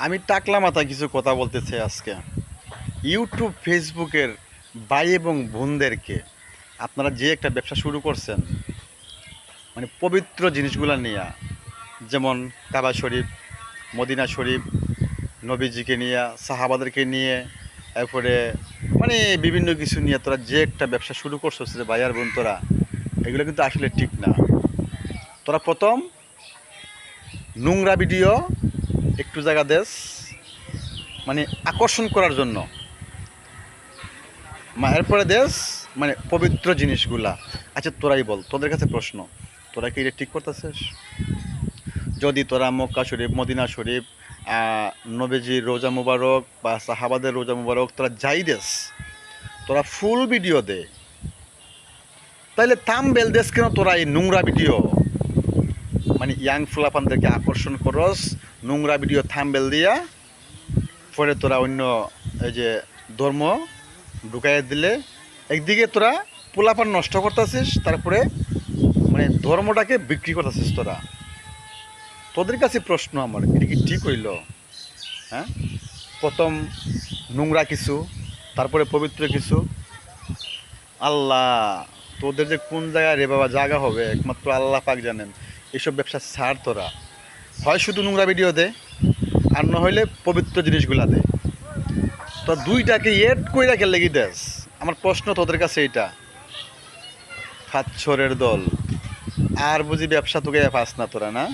আমি টাকলা মাথায় কিছু কথা বলতে চাই আজকে। ইউটিউব ফেসবুকের ভাই এবং বোনদেরকে, আপনারা যে একটা ব্যবসা শুরু করছেন, মানে পবিত্র জিনিসগুলা নিয়ে, যেমন কাবা শরীফ, মদিনা শরীফ, নবীজিকে নিয়ে, সাহাবাদেরকে নিয়ে, এরপরে মানে বিভিন্ন কিছু নিয়ে তোরা যে একটা ব্যবসা শুরু করছিস রে ভাই আর বোন, তোরা এগুলো কিন্তু আসলে ঠিক না। তোরা প্রথম নোংরা ভিডিও একটু জায়গা দেস, মানে আকর্ষণ করার জন্য, এরপরে দেশ মানে পবিত্র জিনিসগুলা। আচ্ছা তোরাই বল, তোদের কাছে প্রশ্ন, তোরা কি এটা ঠিক করতেছিস? যদি তোরা মক্কা শরীফ, মদিনা শরীফ, নবীজির রোজা মুবারক বা সাহাবাদের রোজা মুবারক তোরা যাই দেস, তোরা ফুল ভিডিও দে, তাইলে থাম্বনেল দেস কেন তোরা এই নোংরা ভিডিও? মানে ইয়াং ফুলাপানদেরকে আকর্ষণ করস নোংরা ভিডিও থাম্বনেল দিয়া, পরে তোরা অন্য এই যে ধর্ম ঢুকাইয়া দিলে, একদিকে তোরা পোলাপান নষ্ট করতেছিস, তারপরে মানে ধর্মটাকে বিক্রি করতেছিস তোরা। তোদের কাছে প্রশ্ন আমার, এটা কি ঠিক হইল? হ্যাঁ, প্রথম নোংরা কিছু, তারপরে পবিত্র কিছু। আল্লাহ, তোদের যে কোন জায়গায় রে বাবা জায়গা হবে একমাত্র আল্লাহ পাক জানেন। এসব ব্যবসা ছাড় তোরা, হয় শুধু নোংরা ভিডিও দে, আর না হইলে পবিত্র জিনিসগুলা দে। তো দুইটাকে এড কইরা কে লেগে দেস? আমার প্রশ্ন তোদের কাছে এইটা। খাচ্ছরের দল, আর বুঝি ব্যবসা তোকে পাস না তোরা, না?